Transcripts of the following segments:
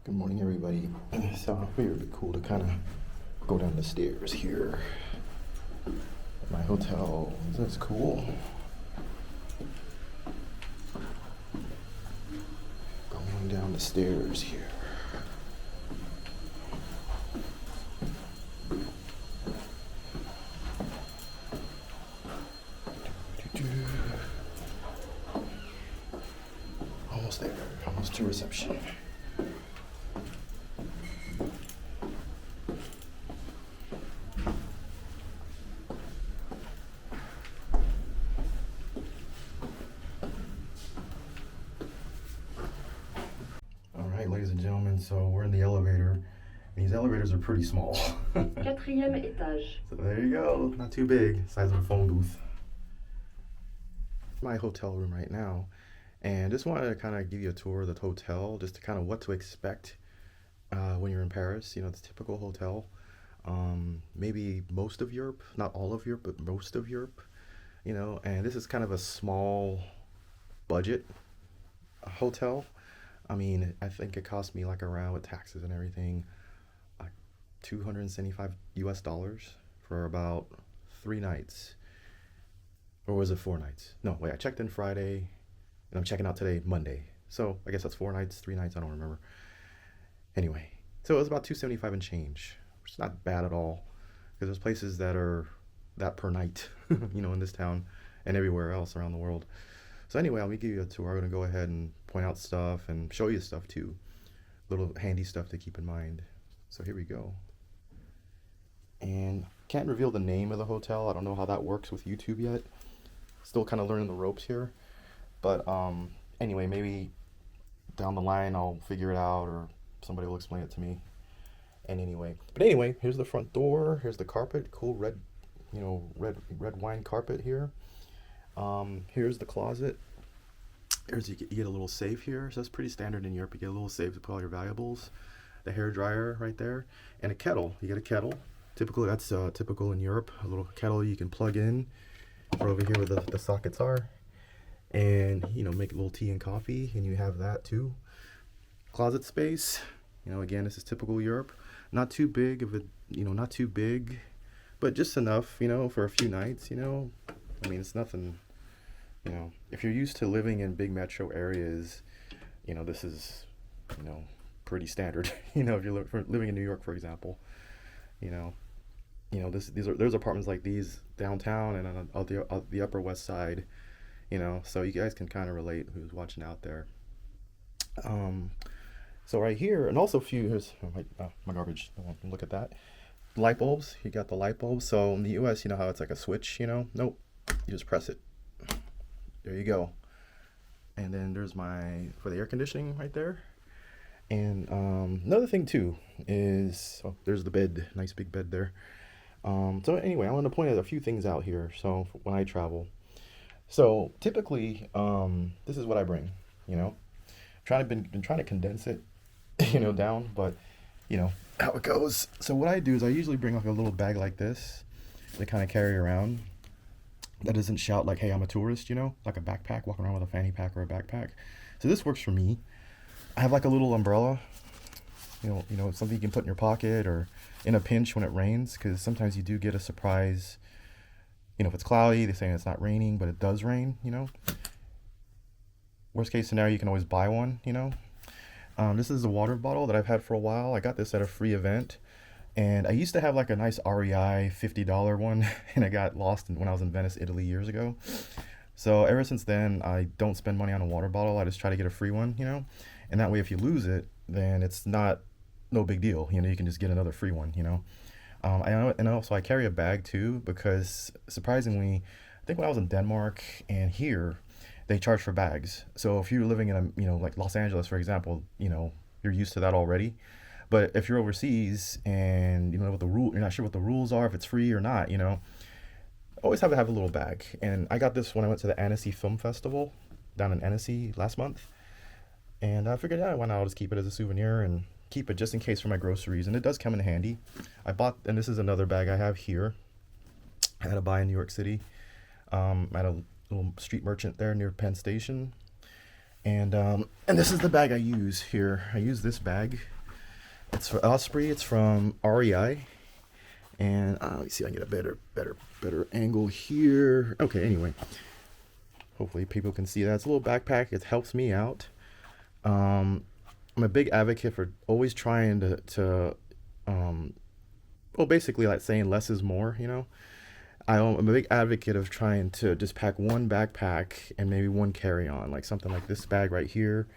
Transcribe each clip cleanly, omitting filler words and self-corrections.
Good morning, everybody. So I figured it'd be cool to kind of go down the stairs here at my hotel. That's cool. Going down the stairs here. Almost there. Almost to reception. Ladies and gentlemen, so we're in the elevator, and these elevators are pretty small. Quatrième étage. So there you go, not too big, size of a phone booth. My hotel room right now, and just wanted to kind of give you a tour of the hotel, just to kind of what to expect when you're in Paris. You know, it's a typical hotel. Maybe most of Europe, not all of Europe, but most of Europe. You know, and this is kind of a small budget hotel. I mean, I think it cost me like around with taxes and everything, like $275 for about 3 nights. Or was it 4 nights? No, wait, I checked in Friday and I'm checking out today, Monday. So I guess that's 4 nights, 3 nights, I don't remember. Anyway, so it was about $275 and change, which is not bad at all. Because there's places that are that per night, you know, in this town and everywhere else around the world. So anyway, I'll give you a tour. I'm going to go ahead and point out stuff and show you stuff too. Little handy stuff to keep in mind. So here we go. And can't reveal the name of the hotel. I don't know how that works with YouTube yet. Still kind of learning the ropes here. But anyway, maybe down the line I'll figure it out or somebody will explain it to me. And anyway, here's the front door. Here's the carpet. Cool red, you know, red wine carpet here. Here's the closet. You get a little safe here. So that's pretty standard in Europe. You get a little safe to put all your valuables. The hair dryer right there, and a kettle. You get a kettle. That's typical in Europe. A little kettle you can plug in. Or over here where the sockets are, and you know, make a little tea and coffee, and you have that too. Closet space. You know, again, this is typical Europe. Not too big of a, you know, not too big, but just enough, you know, for a few nights. You know, I mean, it's nothing. You know, if you're used to living in big metro areas, you know, this is, you know, pretty standard. You know, if you're living in New York, for example, you know, there's apartments like these downtown and on the Upper West Side, you know, so you guys can kind of relate who's watching out there. So right here, and also here's my garbage. Look at that. Light bulbs. You got the light bulbs. So in the U.S., you know how it's like a switch. You know, nope. You just press it. There you go. And then there's for the air conditioning right there. And another thing too is, there's the bed, nice big bed there. So anyway, I want to point out a few things out here. So when I travel, so typically, this is what I bring, you know, been trying to condense it, you know, down, but you know how it goes. So what I do is I usually bring like a little bag like this to kind of carry around. That doesn't shout like, hey, I'm a tourist, you know, like a backpack, walking around with a fanny pack or a backpack. So this works for me. I have like a little umbrella, you know, something you can put in your pocket or in a pinch when it rains, because sometimes you do get a surprise. You know, if it's cloudy, they're saying it's not raining, but it does rain, you know. Worst case scenario, you can always buy one, you know. This is a water bottle that I've had for a while. I got this at a free event. And I used to have like a nice REI $50 one, and I got lost when I was in Venice, Italy years ago. So ever since then, I don't spend money on a water bottle. I just try to get a free one, you know. And that way, if you lose it, then it's no big deal. You know, you can just get another free one, you know. And also I carry a bag too, because surprisingly, I think when I was in Denmark and here, they charge for bags. So if you're living in a, you know, like Los Angeles, for example, you know, you're used to that already. But if you're overseas and you know what you're not sure what the rules are, if it's free or not, you know, always have to have a little bag. And I got this when I went to the Annecy Film Festival down in Annecy last month. And I figured, why not? I'll just keep it as a souvenir and keep it just in case for my groceries. And it does come in handy. And this is another bag I have here. I had to buy in New York City. At a little street merchant there near Penn Station. And this is the bag I use here. I use this bag It's for Osprey. It's from REI. And let me see if I can get a better angle here. Okay, anyway. Hopefully people can see that. It's a little backpack. It helps me out. I'm a big advocate for always trying to well, basically like saying less is more, you know? I'm a big advocate of trying to just pack one backpack and maybe one carry-on, like something like this bag right here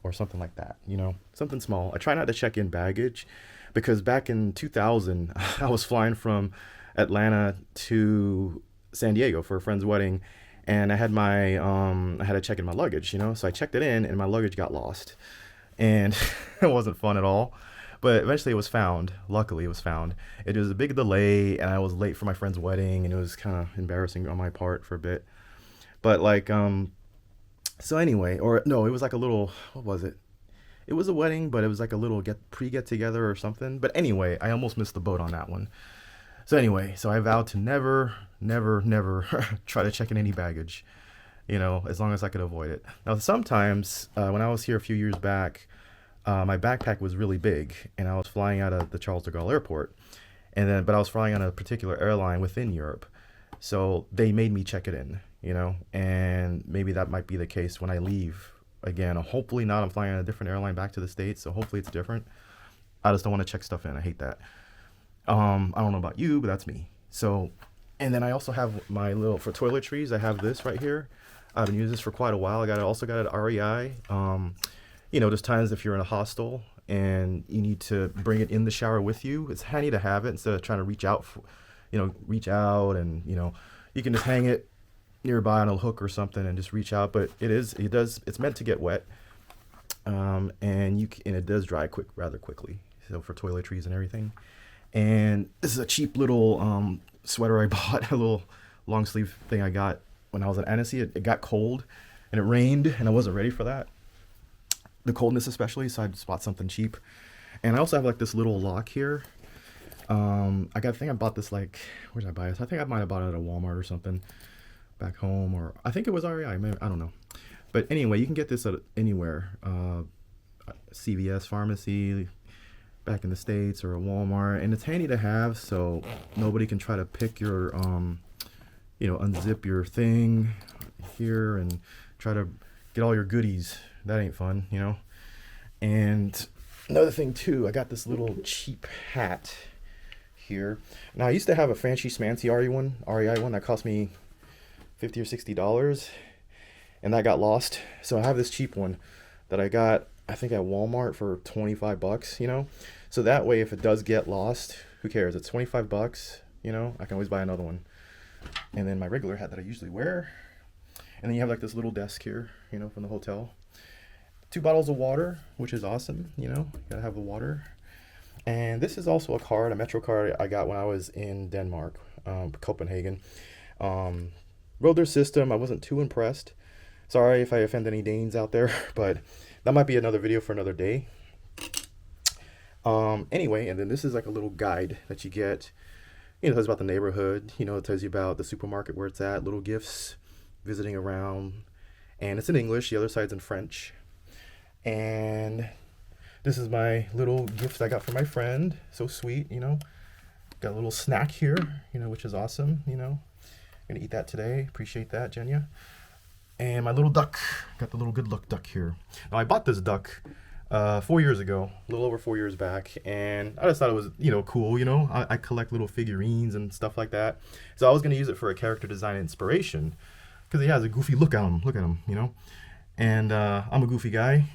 or something like that, you know? Something small. I try not to check in baggage because back in 2000, I was flying from Atlanta to San Diego for a friend's wedding, and I had I had to check in my luggage, you know? So I checked it in and my luggage got lost. And it wasn't fun at all. But eventually it was found. Luckily, it was found. It was a big delay, and I was late for my friend's wedding, and it was kind of embarrassing on my part for a bit. But like, so anyway, or no, it was like a little, what was it? It was a wedding, but it was like a little get together or something. But anyway, I almost missed the boat on that one. So anyway, so I vowed to never try to check in any baggage, you know, as long as I could avoid it. Now, sometimes when I was here a few years back, my backpack was really big, and I was flying out of the Charles de Gaulle airport, but I was flying on a particular airline within Europe, so they made me check it in, you know, and maybe that might be the case when I leave again. Hopefully not. I'm flying on a different airline back to the States, so hopefully it's different. I just don't want to check stuff in. I hate that. I don't know about you, but that's me. So, and then I also have my little, for toiletries, I have this right here. I've been using this for quite a while. Also got it at REI. You know, there's times if you're in a hostel and you need to bring it in the shower with you, it's handy to have it instead of trying to reach out, and, you know, you can just hang it nearby on a hook or something and just reach out. But it's meant to get wet. And it does dry rather quickly. So for toiletries and everything. And this is a cheap little sweater I bought, a little long sleeve thing I got when I was at Annecy. It got cold and it rained, and I wasn't ready for that, the coldness especially, so I just bought something cheap. And I also have like this little lock here. I think I bought this, like, where did I buy this? I think I might have bought it at a Walmart or something back home, or I think it was REI, maybe, I don't know. But anyway, you can get this at anywhere, CVS pharmacy back in the States, or a Walmart, and it's handy to have so nobody can try to pick your unzip your thing here and try to get all your goodies. That ain't fun, you know. And another thing too, I got this little cheap hat here. Now I used to have a fancy schmancy REI one that cost me $50 or $60, and that got lost. So I have this cheap one that I got, I think, at Walmart for $25, you know. So that way, if it does get lost, who cares? It's $25, you know. I can always buy another one. And then my regular hat that I usually wear. And then you have like this little desk here, you know, from the hotel. 2 bottles of water, which is awesome, you know. You gotta have the water. And this is also a Metro card I got when I was in Denmark, Copenhagen. Rode their system. I wasn't too impressed. Sorry if I offend any Danes out there, but that might be another video for another day. Anyway, and then this is like a little guide that you get. You know, it tells you about the neighborhood. You know, it tells you about the supermarket where it's at, little gifts, visiting around. And it's in English. The other side's in French. And this is my little gift I got for my friend. So sweet, you know. Got a little snack here, you know, which is awesome, you know. I'm gonna eat that today. Appreciate that, Jenya. And my little duck. Got the little good luck duck here. Now, I bought this duck 4 years ago, a little over 4 years back, and I just thought it was, you know, cool, you know. I collect little figurines and stuff like that. So I was gonna use it for a character design inspiration because he has a goofy look at him, you know. And I'm a goofy guy,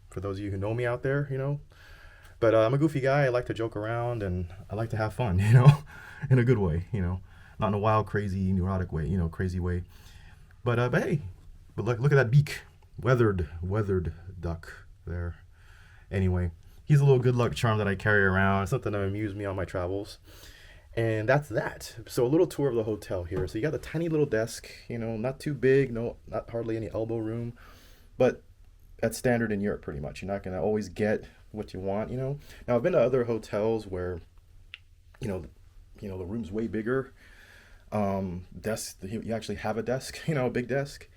for those of you who know me out there, you know. But I'm a goofy guy. I like to joke around, and I like to have fun, you know, in a good way, you know. Not in a wild, crazy, neurotic way, you know, crazy way. But hey, but look at that beak. Weathered duck there. Anyway, he's a little good luck charm that I carry around. It's something that amused me on my travels. And that's that. So a little tour of the hotel here. So you got a tiny little desk, you know, not too big, not hardly any elbow room. But that's standard in Europe pretty much. You're not going to always get what you want, you know. Now, I've been to other hotels where, you know, the room's way bigger. Desk, you actually have a desk, you know, a big desk.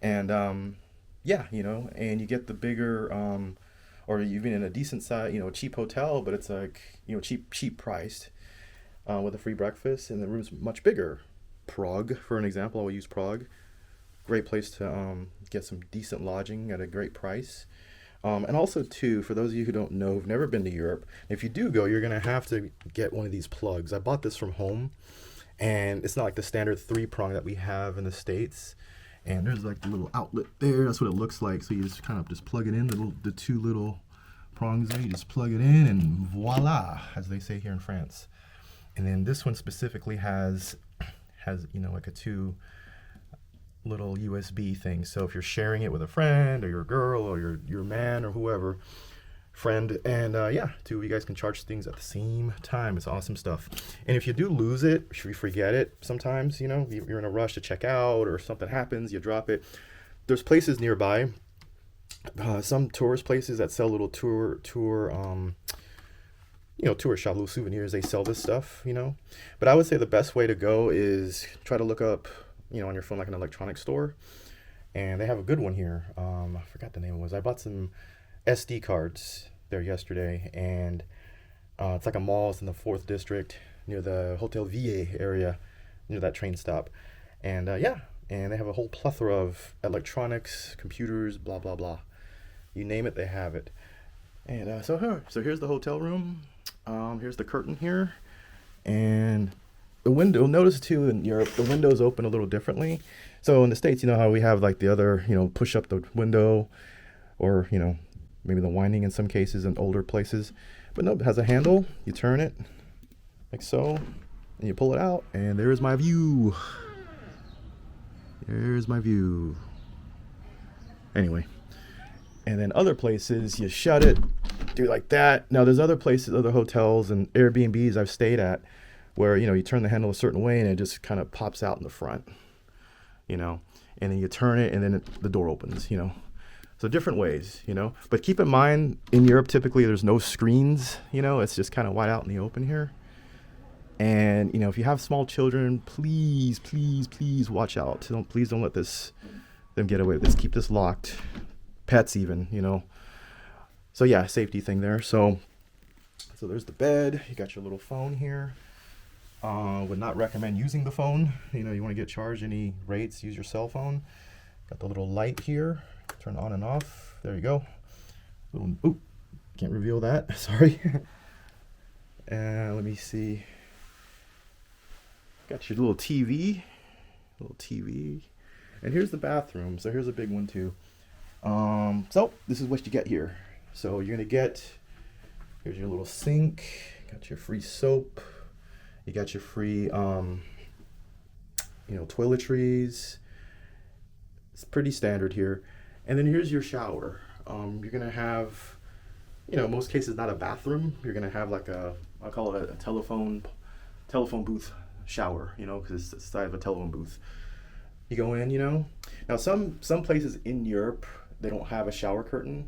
And yeah, you know, and you get the bigger or even in a decent size, cheap hotel, but it's like, cheap priced, with a free breakfast, and the room's much bigger. Prague, for an example, I will use Prague. Great place to get some decent lodging at a great price. And also, too, for those of you who don't know, who've never been to Europe, if you do go, you're going to have to get one of these plugs. I bought this from home, and it's not like the standard 3-prong that we have in the States. And there's like the little outlet there. That's what it looks like. So you just kind of just plug it in, the 2 little prongs there. You just plug it in, and voila, as they say here in France. And then this one specifically has like a 2 little USB thing. So if you're sharing it with a friend or your girl or your man or whoever, friend, and 2 of you guys can charge things at the same time. It's awesome stuff. And if you do lose it, if you forget it, sometimes, you're in a rush to check out or something happens, you drop it. There's places nearby, some tourist places that sell little tour shop, little souvenirs. They sell this stuff, But I would say the best way to go is try to look up, on your phone, like an electronics store. And they have a good one here. I forgot the name it was. I bought some SD cards there yesterday, and it's like a mall. It's in the 4th district near the Hotel Ville area, near that train stop. And and they have a whole plethora of electronics, computers, blah, blah, blah. You name it, they have it. And so here's the hotel room. Here's the curtain here. And the window, notice too in Europe, the windows open a little differently. So in the States, how we have like the other, push up the window, or, maybe the winding in some cases in older places. But no, it has a handle. You turn it like so, and you pull it out, and there's my view. There's my view. Anyway. And then other places, you shut it, do it like that. Now there's other places, other hotels and Airbnbs I've stayed at where, you turn the handle a certain way and it just kind of pops out in the front, and then you turn it and then the door opens, So different ways, But keep in mind, in Europe, typically there's no screens, It's just kind of wide out in the open here. And, if you have small children, please, please, please watch out. Please don't let them get away with this. Keep this locked. Pets even, So yeah, safety thing there. So there's the bed. You got your little phone here. Would not recommend using the phone. You want to get charged any rates, use your cell phone. Got the little light here. Turn on and off. There you go. Oop, can't reveal that. Sorry. And let me see. Got your little TV. And here's the bathroom. So here's a big one too. So this is what you get here. So you're gonna here's your little sink. Got your free soap. You got your free, toiletries. It's pretty standard here. And then here's your shower. You're gonna have, most cases not a bathroom. You're gonna have like I'll call it a telephone booth shower, because it's the size of a telephone booth. You go in, Now some places in Europe, they don't have a shower curtain.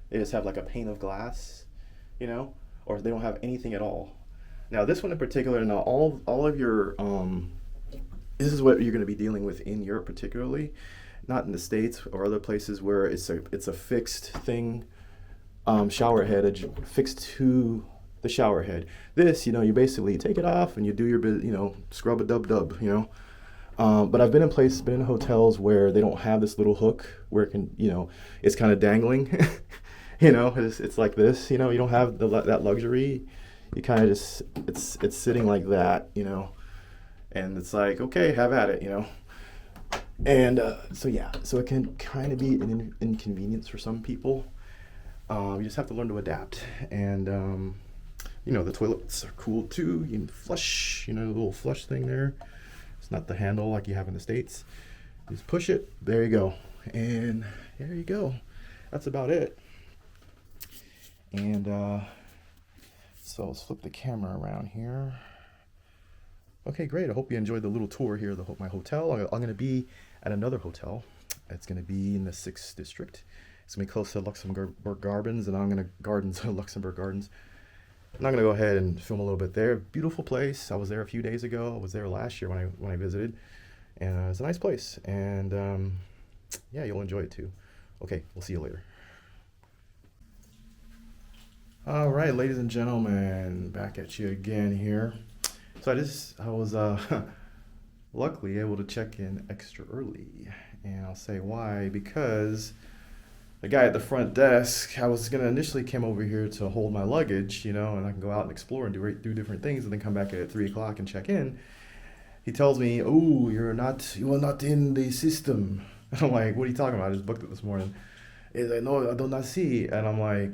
They just have like a pane of glass, or they don't have anything at all. Now this one in particular, now all of your, this is what you're going to be dealing with in Europe particularly, not in the States or other places where it's a fixed thing, shower head fixed to the shower head. This, you basically take it off and you do your, scrub a dub, But I've been in hotels where they don't have this little hook where it can, it's kind of dangling, it's like this, you don't have that luxury. You kind of just, it's sitting like that, and it's like, okay, have at it, And so it can kind of be an inconvenience for some people. You just have to learn to adapt. And, the toilets are cool too. You can flush, the little flush thing there. It's not the handle like you have in the States. You just push it, there you go. And there you go. That's about it. And so let's flip the camera around here. Okay, great. I hope you enjoyed the little tour here of my hotel. I'm going to be at another hotel. It's going to be in the 6th district. It's going to be close to Luxembourg Gardens, and Luxembourg Gardens. And I'm going to go ahead and film a little bit there. Beautiful place. I was there a few days ago. I was there last year when I visited. And it's a nice place. And you'll enjoy it too. Okay, we'll see you later. All right, ladies and gentlemen, back at you again here. So I was luckily able to check in extra early, and I'll say why. Because the guy at the front desk, I was gonna initially came over here to hold my luggage, and I can go out and explore and do different things, and then come back at 3 o'clock and check in. He tells me, "Oh, you are not in the system." And I'm like, "What are you talking about? I just booked it this morning." He's like, "No, I do not see." And I'm like,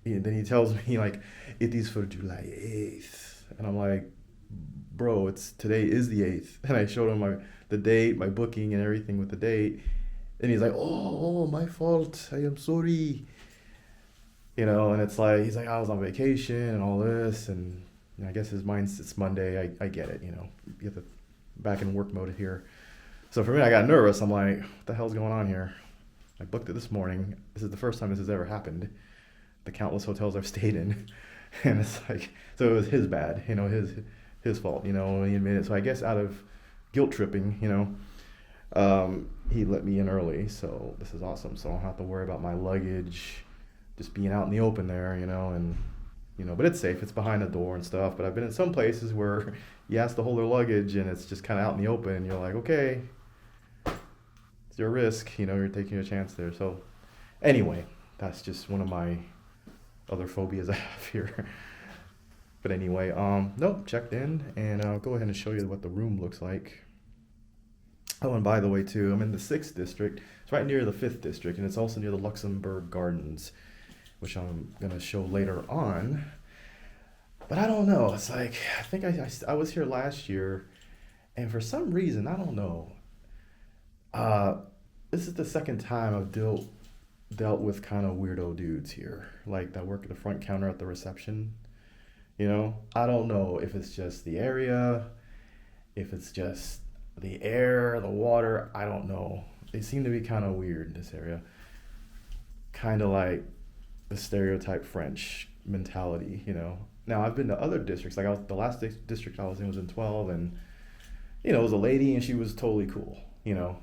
then he tells me like, "It is for July 8th." And I'm like, "Bro, today is the 8th." And I showed him the date, my booking, and everything with the date. And he's like, "Oh, my fault. I am sorry." And it's like he's like, "I was on vacation and all this," and I guess his mind's it's Monday. I get it. You have to back in work mode here. So for me, I got nervous. I'm like, "What the hell's going on here?" I booked it this morning. This is the first time this has ever happened. The countless hotels I've stayed in, and it's like, so it was his bad, his fault, when he admitted. So I guess out of guilt tripping, he let me in early. So this is awesome. So I don't have to worry about my luggage just being out in the open there, but it's safe. It's behind the door and stuff. But I've been in some places where you ask to hold their luggage and it's just kind of out in the open, and you're like, okay, it's your risk, you're taking a chance there. So anyway, that's just one of my other phobias I have here. But anyway, nope, checked in, and I'll go ahead and show you what the room looks like. Oh, and by the way, too, I'm in the 6th district. It's right near the 5th district, and it's also near the Luxembourg Gardens, which I'm going to show later on. But I don't know. It's like, I think I was here last year, and for some reason, I don't know. This is the second time I've dealt with kind of weirdo dudes here, like that work at the front counter at the reception. I don't know if it's just the area, if it's just the air, the water, I don't know. They seem to be kind of weird in this area. Kind of like the stereotype French mentality, Now, I've been to other districts. Like the last district I was in was in 12, and, it was a lady, and she was totally cool,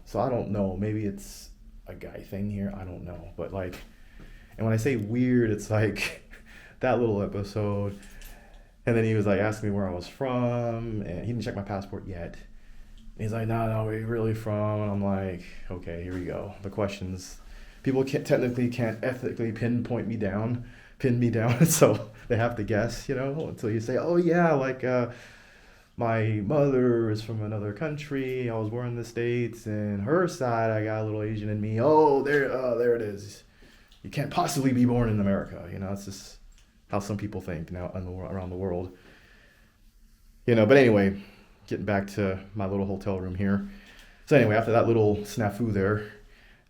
So I don't know. Maybe it's a guy thing here. I don't know. But, and when I say weird, it's like that little episode. And then he was, asking me where I was from, and he didn't check my passport yet. He's like, no, where are you really from? And I'm like, okay, here we go. The questions. People can't ethically pin me down, so they have to guess, until you say, oh yeah, my mother is from another country. I was born in the States, and her side, I got a little Asian in me. Oh, there it is. You can't possibly be born in America. It's just how some people think now around the world. But anyway, getting back to my little hotel room here. So anyway, after that little snafu there,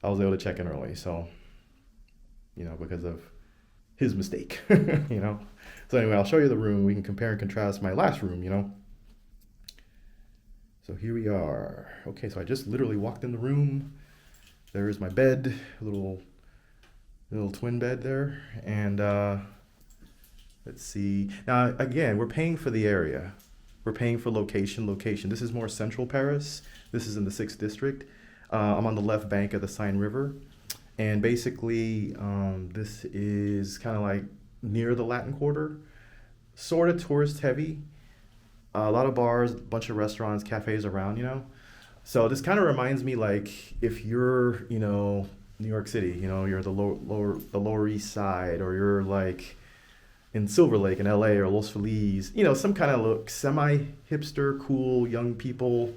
I was able to check in early. So, because of his mistake, So anyway, I'll show you the room. We can compare and contrast my last room, So here we are. Okay, so I just literally walked in the room. There is my bed, a little twin bed there. And let's see. Now, again, we're paying for the area. We're paying for location. This is more central Paris. This is in the 6th district. I'm on the left bank of the Seine River. And basically, this is kind of like near the Latin Quarter. Sort of tourist heavy. A lot of bars, a bunch of restaurants, cafes around, So this kind of reminds me if you're, New York City, you're the Lower East Side, or you're in Silver Lake in LA or Los Feliz, some kind of semi-hipster, cool, young people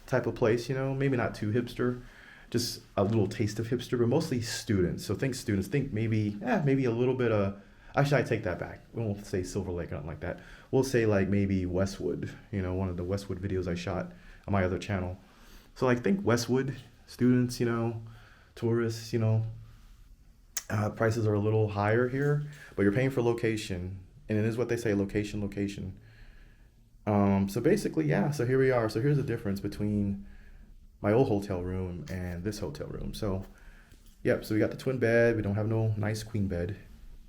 type of place, maybe not too hipster, just a little taste of hipster, but mostly students. So think students, think maybe a little bit of, actually I take that back. We won't say Silver Lake or nothing like that. We'll say maybe Westwood, one of the Westwood videos I shot on my other channel. So think Westwood, students, tourists, prices are a little higher here, but you're paying for location, and it is what they say, location. So basically, yeah, so here we are. So here's the difference between my old hotel room and this hotel room. So, yep, so we got the twin bed. We don't have no nice queen bed.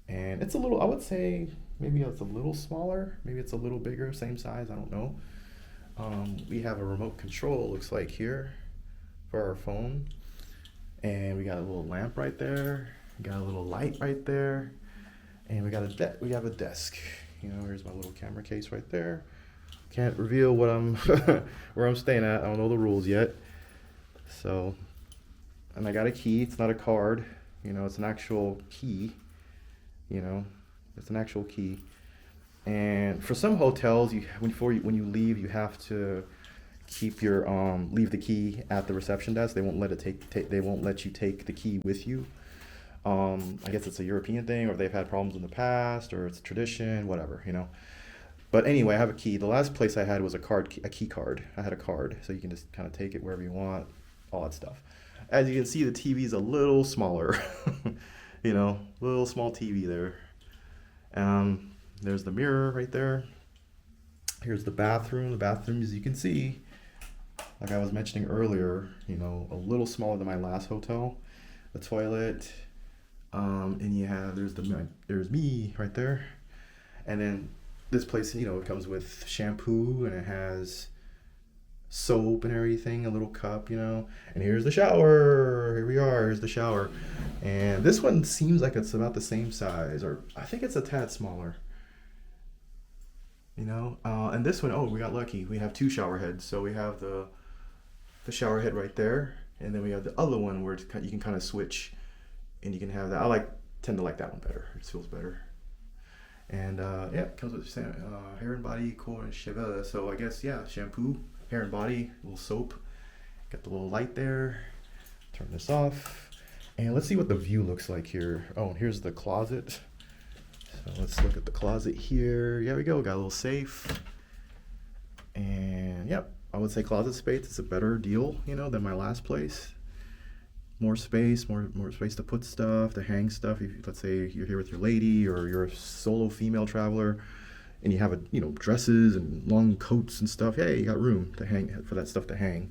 And it's a little, I would say, maybe it's a little smaller. Maybe it's a little bigger, same size, I don't know. We have a remote control, looks like here, for our phone. And we got a little lamp right there. We got a little light right there. And we have a desk. You know, here's my little camera case right there. Can't reveal what I'm where I'm staying at. I don't know the rules yet. So, and I got a key. It's not a card. You know, it's an actual key. You know, it's an actual key. And for some hotels, when you leave, you have to keep your leave the key at the reception desk. They won't let they won't let you take the key with you. I guess it's a European thing, or they've had problems in the past, or it's a tradition, whatever, you know. But anyway, I have a key. The last place I had was a key card. I had a card, so you can just kind of take it wherever you want, all that stuff. As you can see, the TV's a little smaller, you know, little small TV there. There's the mirror right there. Here's the bathroom. The bathroom, as you can see, like I was mentioning earlier, you know, a little smaller than my last hotel. The toilet, and you have there's me right there, and then this place, you know, it comes with shampoo and it has soap and everything, a little cup, you know. And here's the shower. Here we are. Here's the shower, and this one seems like it's about the same size, or I think it's a tad smaller. You know, and this one, oh, we got lucky. We have two shower heads. So we have the shower head right there, and then we have the other one where you can kind of switch, and you can have that. Tend to like that one better. It feels better. And yeah, it comes with hair and body, corps and cheveux. So I guess, yeah, shampoo, hair and body, a little soap. Got the little light there. Turn this off, and let's see what the view looks like here. Oh, and here's the closet. So let's look at the closet here. Yeah, we go. Got a little safe. And yep, I would say closet space is a better deal, you know, than my last place. More space, more space to put stuff, to hang stuff. If, let's say you're here with your lady, or you're a solo female traveler, and you have dresses and long coats and stuff. Hey, you got room to hang for that stuff to hang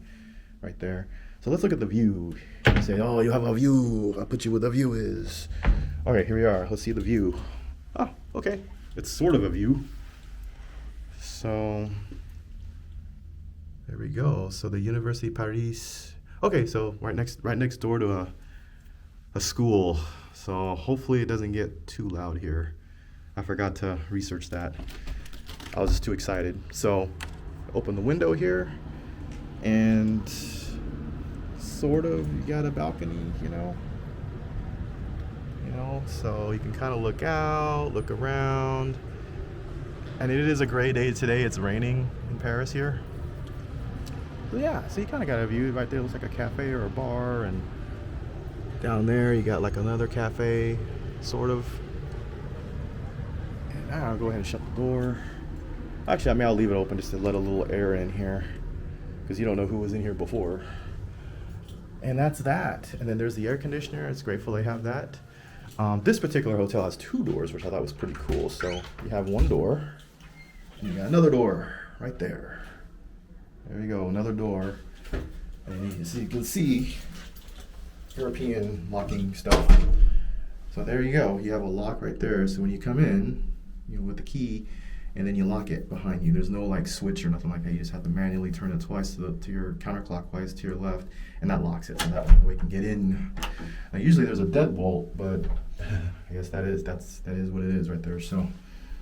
right there. So let's look at the view. You say, oh, you have a view. I'll put you where the view is. All right, here we are. Let's see the view. Oh, okay. It's sort of a view. So there we go. So the Université Paris. Okay, so right next door to a school. So hopefully it doesn't get too loud here. I forgot to research that. I was just too excited. So open the window here, and sort of you got a balcony, you know, so you can kind of look out, look around. And it is a great day today. It's raining in Paris here. So yeah, so you kind of got a view right there. It looks like a cafe or a bar, and down there you got like another cafe, sort of. And I'll go ahead and shut the door. Actually, I'll leave it open just to let a little air in here, because you don't know who was in here before. And that's that. And then there's the air conditioner. It's grateful they have that. This particular hotel has two doors, which I thought was pretty cool. So you have one door, and you got another door right there. There you go, another door. And you can see European locking stuff. So there you go. You have a lock right there. So when you come in, you know, with the key, and then you lock it behind you. There's no like switch or nothing like that. You just have to manually turn it twice to your counterclockwise to your left, and that locks it. So that way you can get in. Now usually there's a deadbolt, but I guess that is what it is right there. So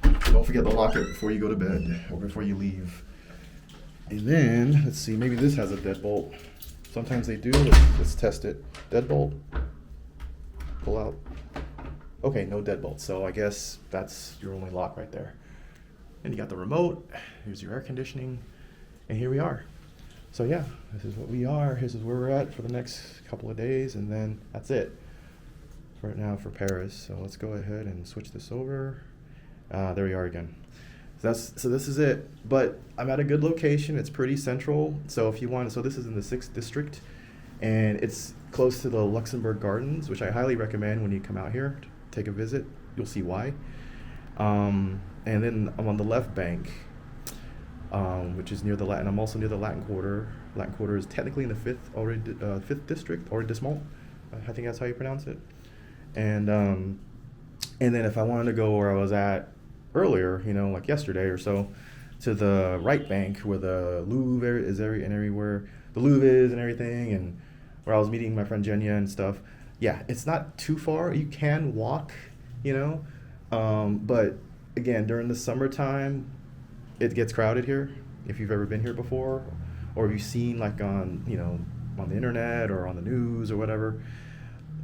don't forget to lock it before you go to bed or before you leave. And then let's see, maybe this has a deadbolt. Sometimes they do. Let's test it. Deadbolt. Pull out. Okay, no deadbolt. So I guess that's your only lock right there. And you got the remote. Here's your air conditioning, and here we are. So yeah, this is what we are. This is where we're at for the next couple of days, and then that's it for right now for Paris. So let's go ahead and switch this over. There we are again. So this is it. But I'm at a good location. It's pretty central. So if you want, so this is in the 6th district, and it's close to the Luxembourg Gardens, which I highly recommend when you come out here to take a visit. You'll see why. And then I'm on the left bank, which is near the Latin. I'm also near the Latin Quarter. Latin Quarter is technically in the 5th district, arrondissement. I think that's how you pronounce it. And then if I wanted to go where I was at earlier, you know, like yesterday or so, to the right bank where the Louvre is everywhere the Louvre is and everything, and where I was meeting my friend Jenya and stuff. Yeah, it's not too far. You can walk, you know. But again, during the summertime, it gets crowded here. If you've ever been here before, or if you've seen like on on the internet or on the news or whatever,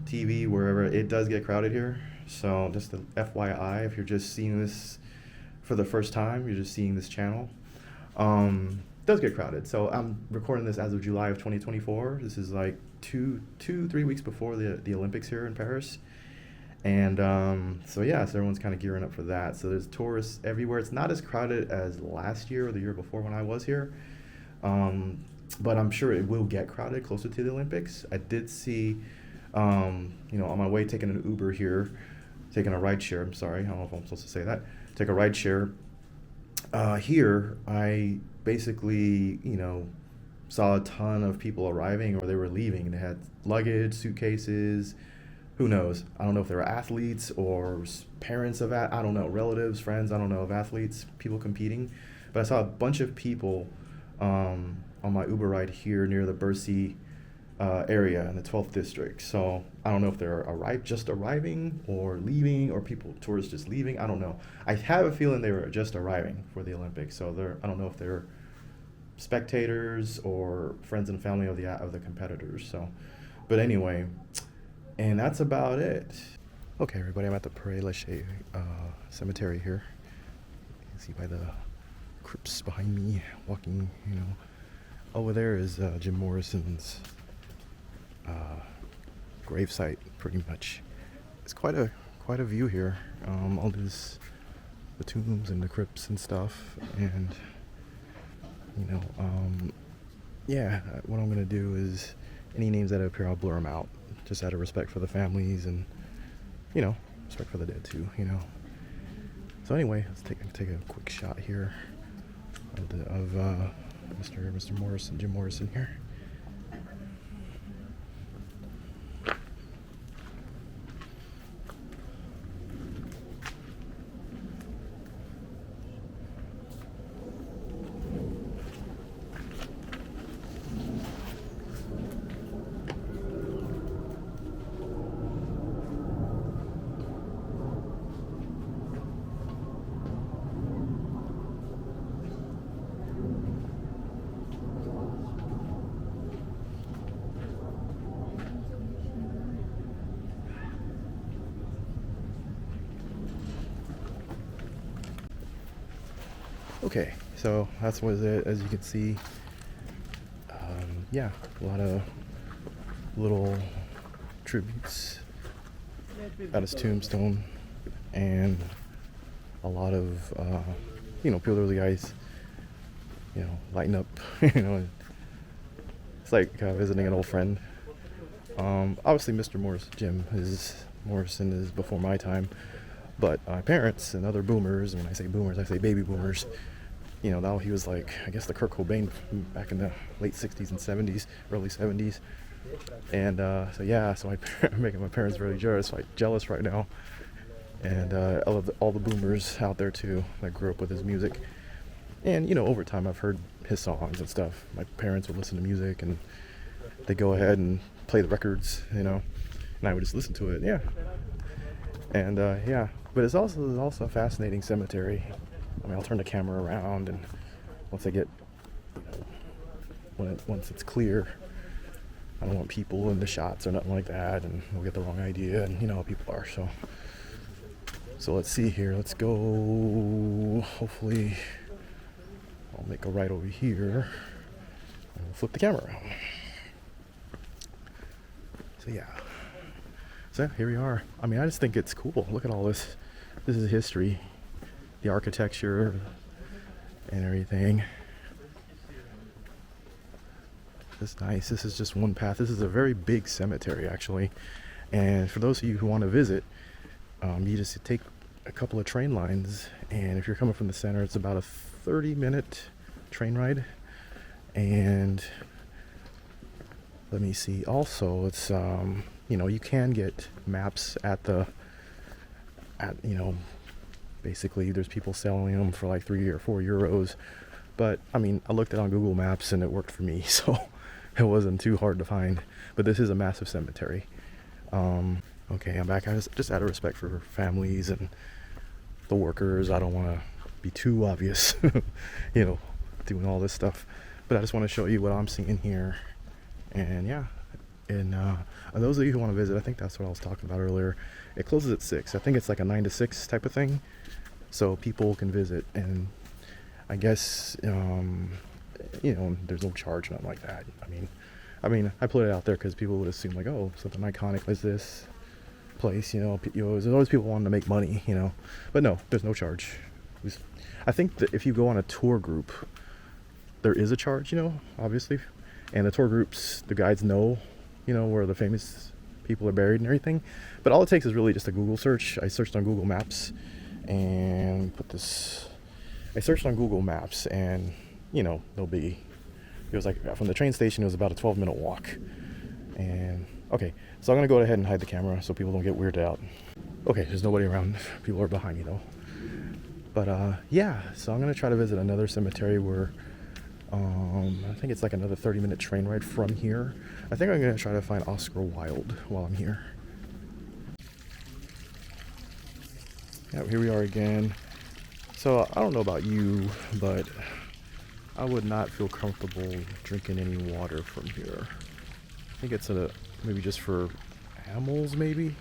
TV, wherever, it does get crowded here. So just the FYI, if you're just seeing this for the first time, you're just seeing this channel, it does get crowded. So I'm recording this as of July of 2024. This is like 3 weeks before the Olympics here in Paris. And so everyone's kind of gearing up for that. So there's tourists everywhere. It's not as crowded as last year or the year before when I was here. But I'm sure it will get crowded closer to the Olympics. I did see, on my way taking an Uber here, taking a ride share. I'm sorry, I don't know if I'm supposed to say that. Take a ride share. Here, I basically, saw a ton of people arriving or they were leaving. They had luggage, suitcases. Who knows? I don't know if they were athletes or parents of I don't know, relatives, friends, I don't know, of athletes, people competing. But I saw a bunch of people on my Uber ride here near the Bercy area in the 12th district. So I don't know if they're just arriving or leaving, or tourists just leaving. I don't know. I have a feeling they were just arriving for the Olympics. So I don't know if they're spectators or friends and family of the competitors. So, but anyway. And that's about it. Okay, everybody, I'm at the Pere Lachaise Cemetery here. You can see by the crypts behind me, walking, Over there is Jim Morrison's gravesite, pretty much. It's quite a view here. All the tombs and the crypts and stuff. And, what I'm going to do is any names that appear, I'll blur them out. Just out of respect for the families and, respect for the dead too, So anyway, let's take a quick shot here of Mr. Morrison, Jim Morrison here. Okay, so that's what it, as you can see. A lot of little tributes at his tombstone, and a lot of people really guys, lighting up. It's like visiting an old friend. Obviously, Mr. Morrison is before my time, but my parents and other boomers, and when I say boomers, I say baby boomers. Now he was like, I guess, the Kurt Cobain back in the late 60s and 70s, early 70s. And so I'm making my parents very jealous right now. And all the boomers out there too that grew up with his music. And, over time I've heard his songs and stuff. My parents would listen to music and they go ahead and play the records, and I would just listen to it, And but it's also a fascinating cemetery. I'll turn the camera around, and once I get, once it's clear, I don't want people in the shots or nothing like that, and we'll get the wrong idea, and how people are. So let's see here. Let's go. Hopefully, I'll make a right over here and flip the camera around. So here we are. I just think it's cool. Look at all this. This is history. The architecture and everything. It's nice. This is just one path. This is a very big cemetery, actually. And for those of you who want to visit, you just take a couple of train lines. And if you're coming from the center, it's about a 30-minute train ride. And let me see. Also, it's you can get maps basically there's people selling them for like 3 or 4 euros, but I looked it on Google Maps and it worked for me, so it wasn't too hard to find. But this is a massive cemetery. Okay, I'm back. I just out of respect for families and the workers. I don't want to be too obvious, doing all this stuff. But I just want to show you what I'm seeing here. And yeah, and those of you who want to visit, I think that's what I was talking about earlier. It closes at 6. I think it's like a 9 to 6 type of thing, so people can visit. And I guess there's no charge, nothing like that. I mean, I put it out there because people would assume like, oh, something iconic as this place, there's always people wanting to make money, but no, there's no charge. I think that if you go on a tour group, there is a charge, obviously, and the tour groups, the guides know, where the famous people are buried and everything. But all it takes is really just a Google search. I searched on Google Maps and I searched on Google Maps, and it was like from the train station, it was about a 12-minute walk. And okay, so I'm gonna go ahead and hide the camera so people don't get weirded out. Okay, there's nobody around. People are behind me though. But yeah, so I'm gonna try to visit another cemetery where I think it's like another 30-minute train ride from here. I think I'm gonna try to find Oscar Wilde while I'm here. Yeah, here we are again. So I don't know about you, but I would not feel comfortable drinking any water from here. I think it's maybe just for animals, maybe.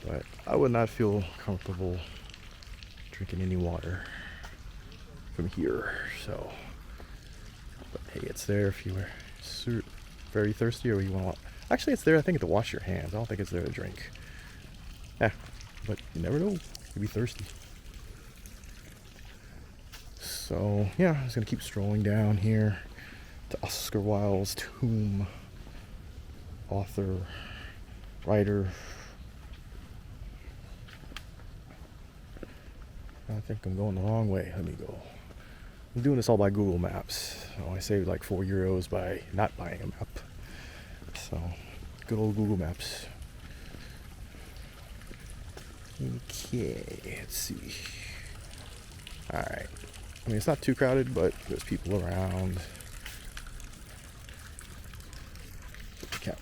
But I would not feel comfortable drinking any water from here. So, but hey, it's there if you were very thirsty or you want to. Actually, it's there, I think, to wash your hands. I don't think it's there to drink. Yeah, but you never know. You'd be thirsty. So, yeah, I'm just going to keep strolling down here to Oscar Wilde's tomb. Author, writer. I think I'm going the wrong way. Let me go. I'm doing this all by Google Maps. So I saved like €4 by not buying a map. So, good old Google Maps. Okay, let's see. Alright. I mean, it's not too crowded, but there's people around. Put the camera.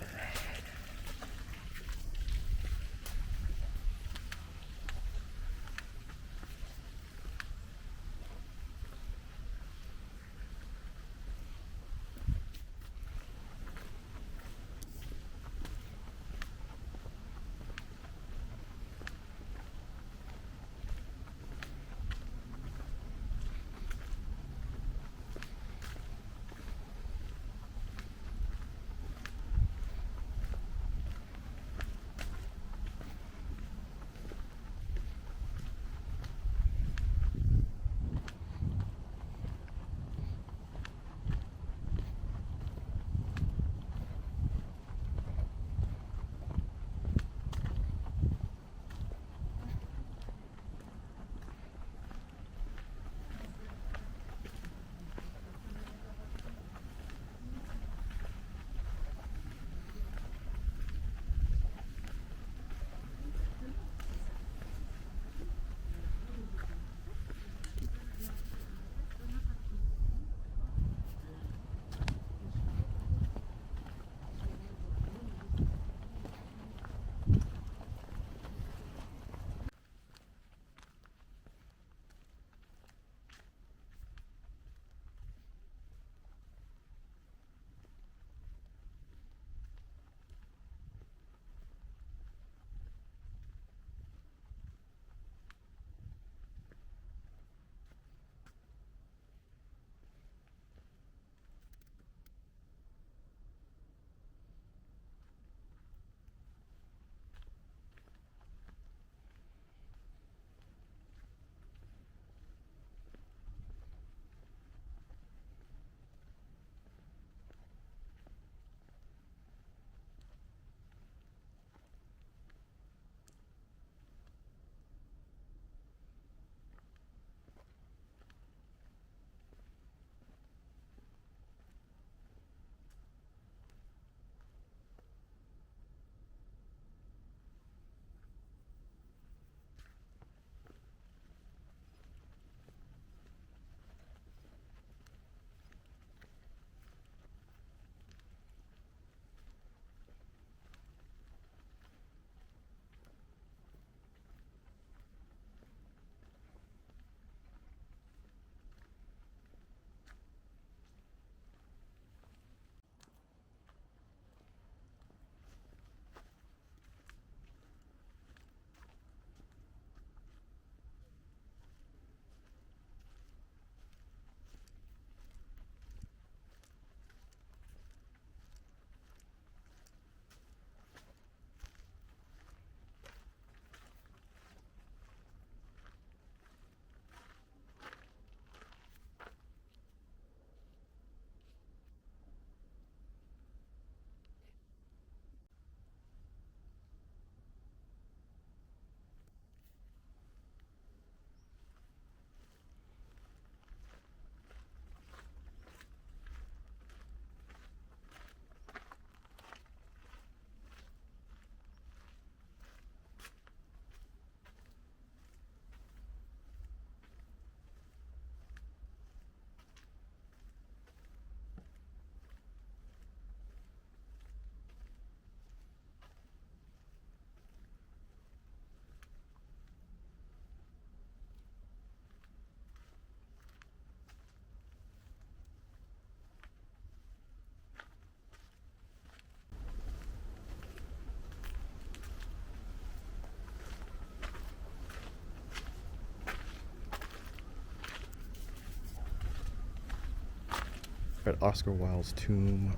We're at Oscar Wilde's tomb.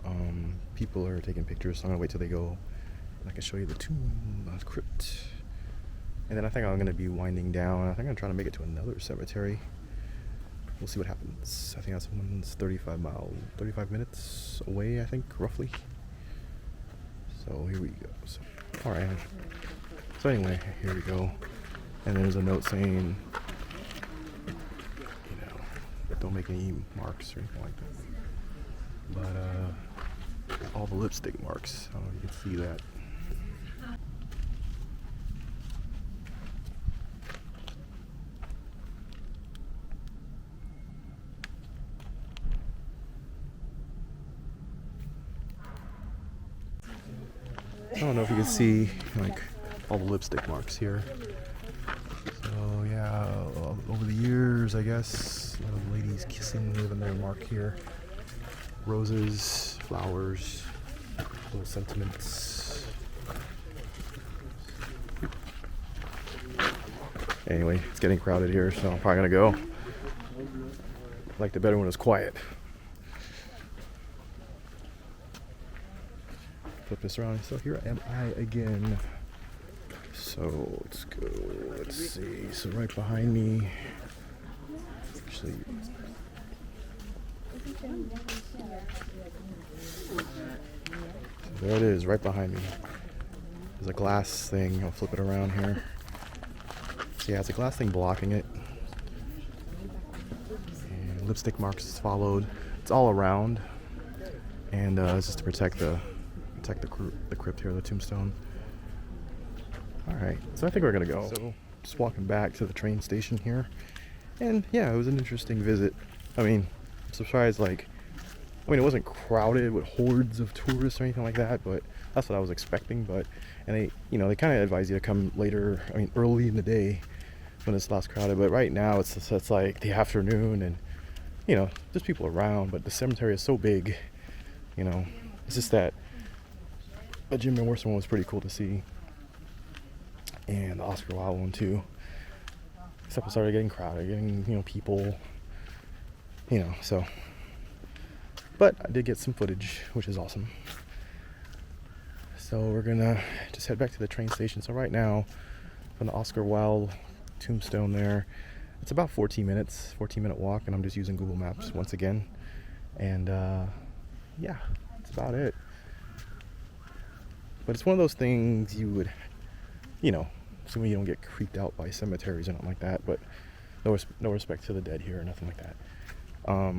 People are taking pictures, so I'm gonna wait till they go, and I can show you the tomb, crypt. And then I think I'm gonna be winding down. I think I'm gonna try to make it to another cemetery. We'll see what happens. I think that one's 35 minutes away, I think, roughly. So here we go. So, all right. So anyway, here we go. And there's a note saying, don't make any marks or anything like that. But all the lipstick marks. I don't know if you can see that. I don't know if you can see like all the lipstick marks here. So yeah, over the years, I guess, a lot of ladies kissing, leaving their mark here. Roses, flowers, little sentiments. Anyway, it's getting crowded here, so I'm probably gonna go. I liked it better when it was quiet. Flip this around. So here am I again. So let's go. Let's see. So right behind me. Actually, there it is, right behind me. There's a glass thing. I'll flip it around here. So yeah, it's a glass thing blocking it. And lipstick marks followed. It's all around, and it's just to protect the crypt here, the tombstone. All right, so I think we're gonna go. So just walking back to the train station here, and yeah, it was an interesting visit. I mean, I'm surprised. Like, I mean, it wasn't crowded with hordes of tourists or anything like that, but that's what I was expecting. But and they kind of advise you to come later. I mean, early in the day when it's less crowded. But right now it's like the afternoon, and there's people around. But the cemetery is so big, it's just that. The Jim Morrison one was pretty cool to see, and the Oscar Wilde one too. Except it started getting crowded, getting people, So, but I did get some footage, which is awesome. So we're gonna just head back to the train station. So right now, from the Oscar Wilde tombstone there, it's about 14 minute walk, and I'm just using Google Maps once again. And yeah, that's about it. But it's one of those things you would, assuming you don't get creeped out by cemeteries or nothing like that, but no respect to the dead here or nothing like that. I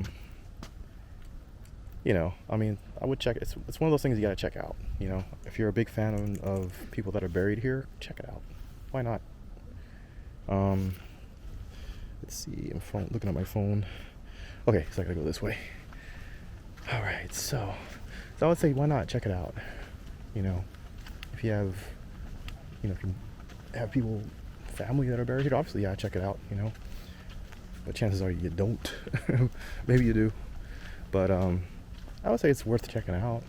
mean, I would check. It's one of those things you gotta check out. If you're a big fan of people that are buried here, check it out. Why not? Let's see. I'm looking at my phone. Okay, so I gotta go this way. All right, so I would say, why not check it out? If you have, if you have family that are buried here, obviously, yeah, check it out, But chances are you don't. Maybe you do. But I would say it's worth checking out,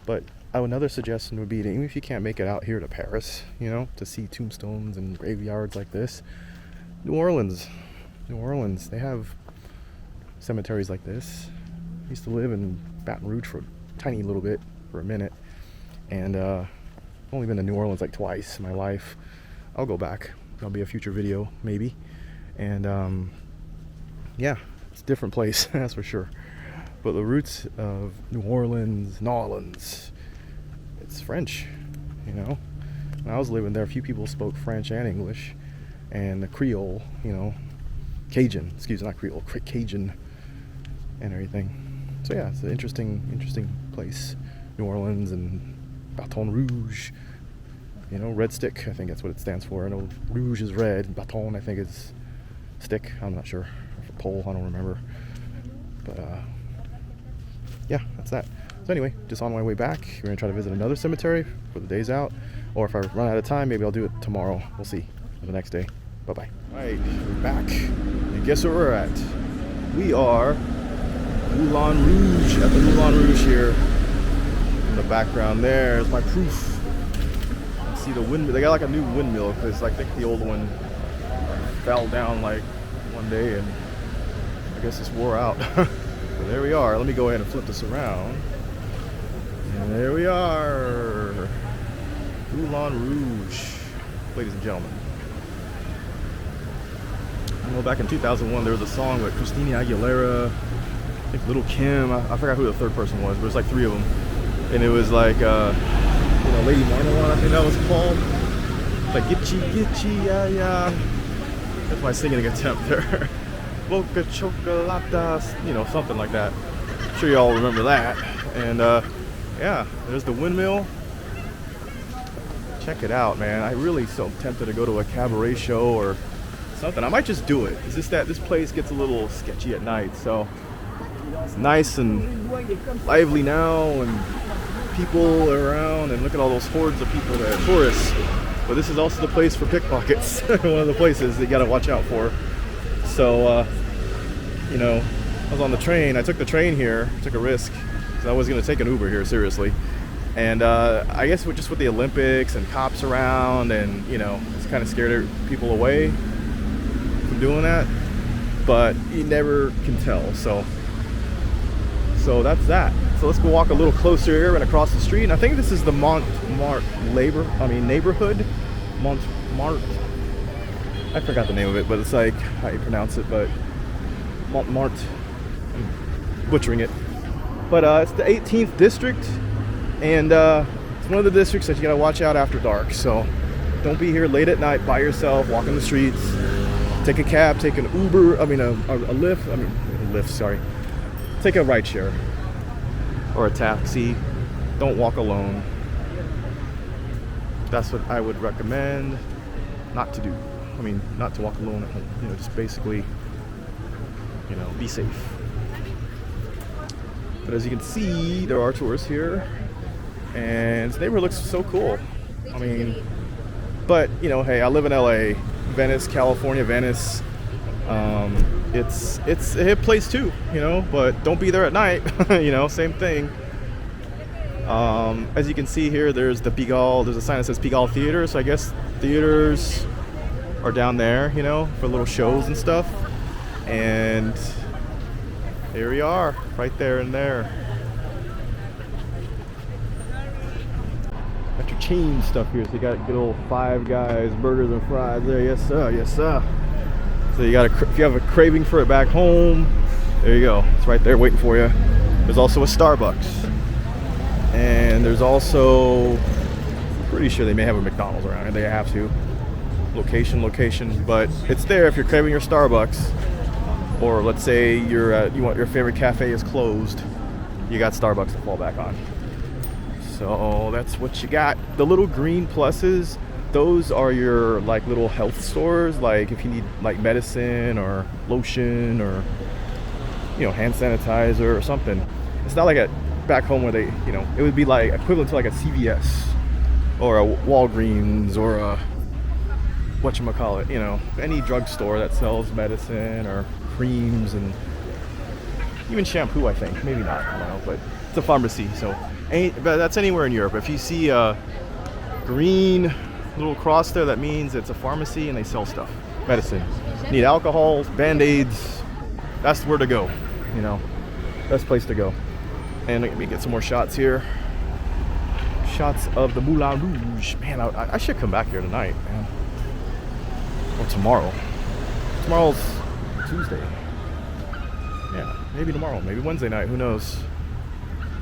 But another suggestion would be that even if you can't make it out here to Paris, to see tombstones and graveyards like this, New Orleans, they have cemeteries like this. I used to live in Baton Rouge for a tiny little bit, for a minute. And only been to New Orleans like twice in my life. I'll go back. That'll be a future video, maybe. And yeah, it's a different place, that's for sure. But the roots of New Orleans, it's French, When I was living there, a few people spoke French and English, and the Creole, Cajun, not Creole, Cajun, and everything. So yeah, it's an interesting place, New Orleans and Baton Rouge, red stick, I think that's what it stands for. I know rouge is red, baton I think is stick, I'm not sure, or pole, I don't remember. But yeah, that's that. So anyway, just on my way back, we're gonna try to visit another cemetery for the day's out, or if I run out of time, maybe I'll do it tomorrow. We'll see, or the next day. Bye-bye. All right, we're back, and guess where we're at? We are Moulin Rouge, at the Moulin Rouge here. In the background there's my proof. You see the windmill. They got like a new windmill because I think the old one fell down like one day and I guess it's wore out. So there we are. Let me go ahead and flip this around. And there we are. Moulin Rouge, ladies and gentlemen. You know, back in 2001, there was a song with Christina Aguilera, I think Little Kim. I forgot who the third person was, but it was like three of them. And it was like, Lady Marmalade, I think that was called. It's like Gitchy, Gitchy, yeah, yeah. That's my singing attempt there. Boca Chocolata, something like that. I'm sure you all remember that. And yeah, there's the windmill. Check it out, man. I really so tempted to go to a cabaret show or something. I might just do it. It's just that this place gets a little sketchy at night, so it's nice and lively now, and people are around, and look at all those hordes of people that are tourists. But this is also the place for pickpockets. One of the places that you gotta watch out for. So, I was on the train. I took the train here, took a risk, because I was gonna take an Uber here, seriously. And I guess just with the Olympics and cops around, and it's kind of scared people away from doing that. But you never can tell. So that's that. So let's go walk a little closer here and across the street. And I think this is the Montmartre neighborhood. Montmartre. I forgot the name of it, but it's like how you pronounce it. But Montmartre. I'm butchering it. But it's the 18th district. And it's one of the districts that you gotta watch out after dark. So don't be here late at night by yourself, walking the streets. Take a cab, take an Uber, a Lyft, sorry. Take a rideshare or a taxi. Don't walk alone. That's what I would recommend not to do. Not to walk alone at home. Just basically, be safe. But as you can see, there are tourists here. And this neighborhood looks so cool. But hey, I live in LA, Venice, California, Venice. It's a hip place too, but don't be there at night. Same thing. As you can see here, there's the Pigalle. There's a sign that says Pigalle Theater. So I guess theaters are down there, for little shows and stuff. And here we are, right there and there. Got your chain stuff here, so you got good old Five Guys burgers and fries there. Yes sir, yes sir. So you got if you have a craving for it back home, there you go. It's right there waiting for you. There's also a Starbucks, and there's also, pretty sure they may have a McDonald's around here. They have to. Location, but it's there if you're craving your Starbucks, or let's say your favorite cafe is closed. You got Starbucks to fall back on. So that's what you got. The little green pluses, those are your little health stores, like if you need medicine or lotion or hand sanitizer or something. It's not like back home where they it would be like equivalent to like a CVS or a Walgreens or a whatchamacallit, any drugstore that sells medicine or creams and even shampoo, I think. Maybe not, I don't know, but it's a pharmacy, so but that's anywhere in Europe. If you see a green little cross there, that means it's a pharmacy and they sell stuff, medicine. Need alcohol, band-aids, that's where to go, best place to go. And let me get some more shots here. Shots of the Moulin Rouge. Man, I should come back here tonight, man. Or tomorrow. Tomorrow's Tuesday. Yeah, maybe tomorrow, maybe Wednesday night, who knows.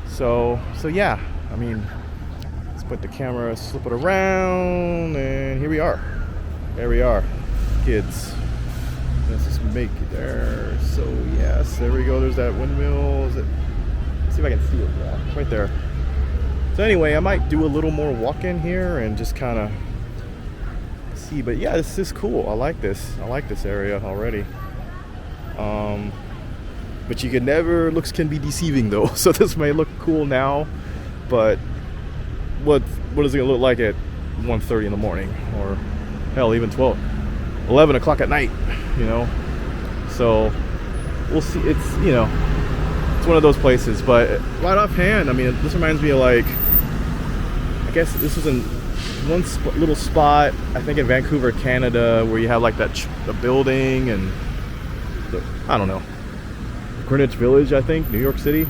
So yeah, let's put the camera, slip it around, and here we are. There we are, kids. Let's just make it there. So yes, there we go. There's that windmill. Let's see if I can see it. Yeah, it's right there. So anyway, I might do a little more walking here and just kind of see. But yeah, this is cool. I like this. I like this area already. But you can never, looks can be deceiving though. So this may look cool now, but what is it gonna look like at 1:30 in the morning, or hell, even 11 o'clock at night, So we'll see. It's it's one of those places. But right offhand, this reminds me of I guess this was in one little spot, I think in Vancouver, Canada, where you have the building and I don't know. Greenwich Village, I think, New York City.